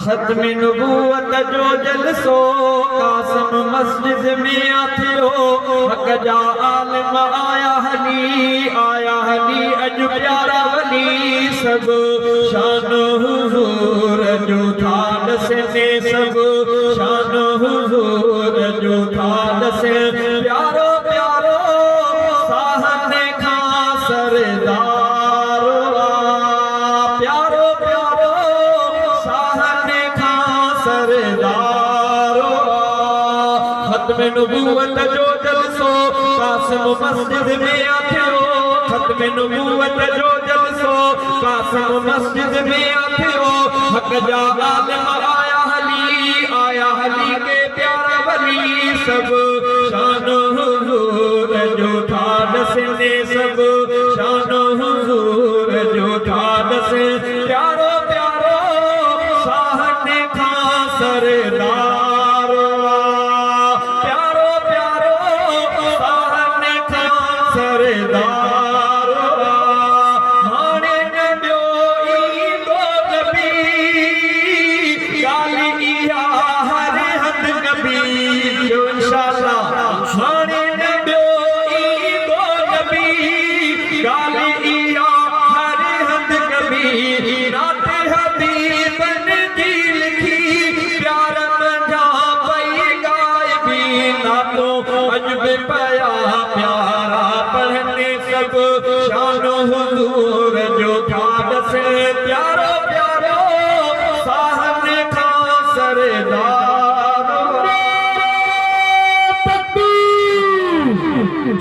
खत्म नबूवत जो जलसो कासम मस्जिद में आथियो हक जा आलिम आया हली अज प्यारा वली सब शान हुजूर जो था दसने सब शान हुजूर जो था दसे प्यारो प्यारो साहने खा सरदार प्यारो प्यारो साहने खा सरदार खत्म नबूवत जो जलसो कासिम मस्जिद में आथियो खत्म नबूवत जो जलसो कासिम मस्जिद में आथियो हक जा आलिम आया हली के प्यारा वली सब शान हुजूर जो था दसने सब शान हुजूर जो था दसे प्यारो प्यारो साहने खा सरदार प्यारो प्यारो साहने खा सरदार हाणे न ॿियो ईंदो नबी ॻाल्हि इहा हर हंधि कबी जो इंशाअल्लाह हाणे न ॿियो ईंदो नबी ॻाल्हि इहा हर हंधि कबी रात हबीबन जी लिखी प्यार मंझा पई गाइबी नातो अजब पया प्यारा पढ़ने सब शान हुजूर जो था दसे प्यारो प्यारो साहने खा सरदार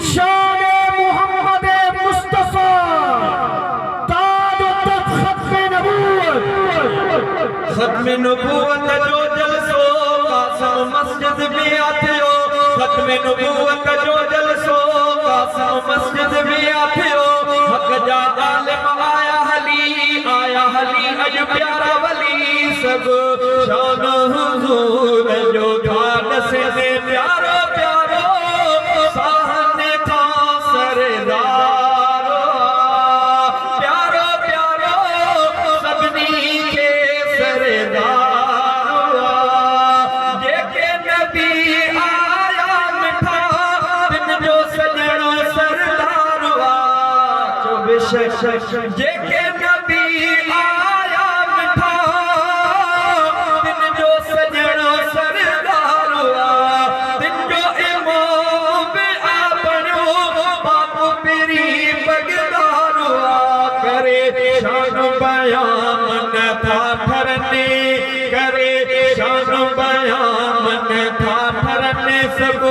शान मोहम्मद मुस्तफा ताज खत्म नबूवत खत्म नबूवत जो जलसो कासिम मस्जिद में आथियो खत्म नबूवत जो जलसो कासिम मस्जिद में आथियो हक जा आलिम आया हली अज प्यारा वली सब शान हुजूर जो था दसे दे प्यारो प्यारो साहने खा सरदार प्यारो प्यारो सबनी के सरदार जेके नबी आया मिठा बिन जो सजणो सरदार चो बेशक जेके नबी आया मिठा बिन जो सजणो सरदार बिन जो इमाम आपणो बाप पिरी बगदार करे शान बयान न था ठरने करे शान बयान न था ठरने सब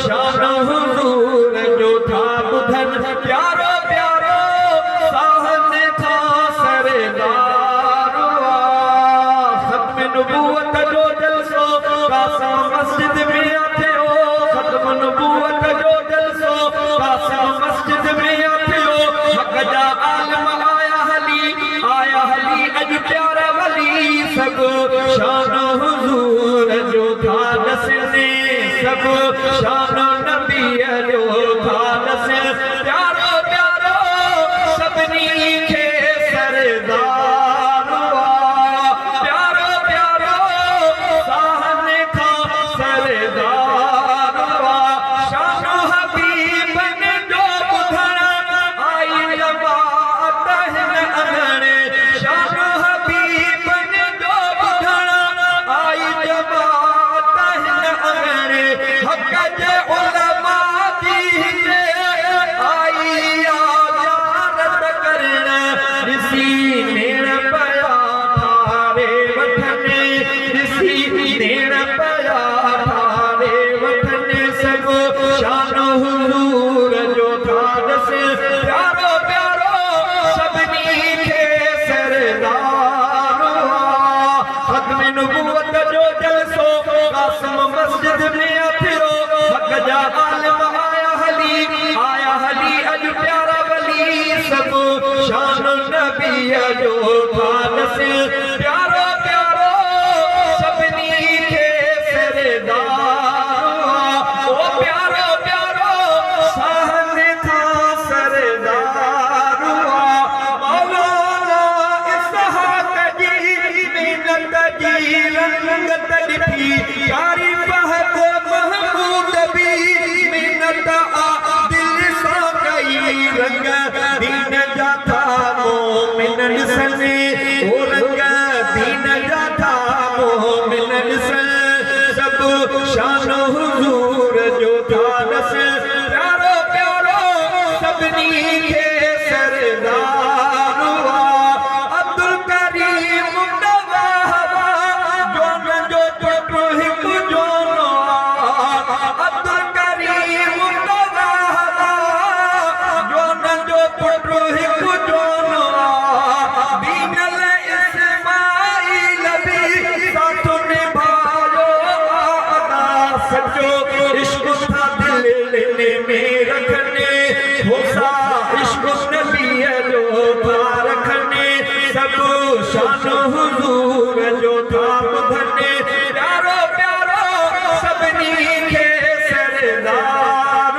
शान हुजूर जो था बुधन प्यारो प्यारो साहने था सरदार खत्म नबूवत जो जलसो कासिम मस्जिद में आथियो खत्म नबूवत जो जलसो कासिम मस्जिद में आथियो हक जा आलिम आया हली अज प्यारा वली सब शान हुजूर जो था दसने सब शान नबी जो था दसे प्यारो प्यारो सबनी के सरदार प्यारो प्यारो साहने खा सरदार शान हबीबन जो बुधण आई जमात हिन अगणे शान हबीबन जो बुधण आई जमात हिन अगणे हक जे उलमा जी हिते आई आजारत करण ॾिसी नेण पया ठारे वठने ॾिसी नेण पया ठारे वठने सब शान हुजूर जो था दसे प्यारो प्यारो सबनी के सरदार खत्म नबूवत जो जलसो कासिम मस्जिद में आथियो हक जा आलिम आया हली अज प्यारा वली सब शान नबी जो था दसे प्यारो प्यारो सबनी के सरदार ओ प्यारो प्यारो साहने था सरदार मौलाना इसहाक जी मिन्नत जी रंगत ॾिठी कारी फहद महमूद बि मिनत आ दिल सां कई रंग दीन जा था मोमिनन सने ओ रंग दीन जा था मोमिनन सने सब शान हुजूर जो था नस प्यारो प्यारो सभिनी खे सरदार हुआ अब्दुल करीम मुस्तफा जोन जो पुटु हिकु जोनो अब्दुल करीम मुस्तफा जोन जो पुटु हिकु जोनो दीनल इस्माइल बि साथ निभायो अदा सचो इश्क था दिल में रखने होसा इश्क नबी जो था रखने सब शान हुजूर जो था ॿुधने प्यारो प्यारो सभिनी खे सरदार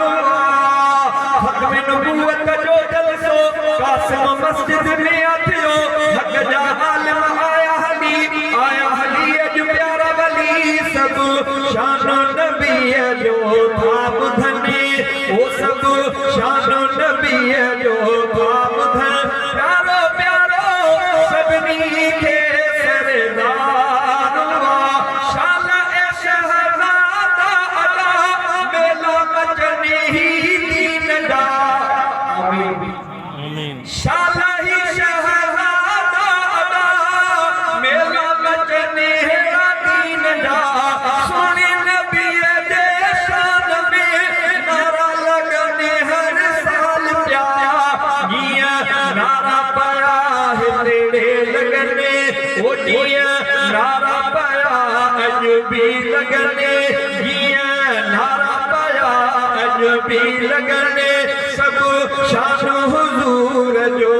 हक़ में नबूवत जो जलसो कासिम मस्जिद में थियो हक़ जा आलिम आया हली अॼु प्यारा वली सब शान नबी जो था ॿुधने ओ सब शान नबी जो था ॿुधनि प्यारो प्यारो सभिनी खे सरदार शान ए शहज़ादा अदा मेला मचनी ही दीन जा शान ही शहज़ादा अदा मेला मचनी दीन जा सोने नबी जे शान में नारा लगने हर साल प्यारा जिया नारा पया हिते लगने ओ जिया नारा पया अज भी लगने जिया नारा पया अज भी लगने सब शान हुजूर जो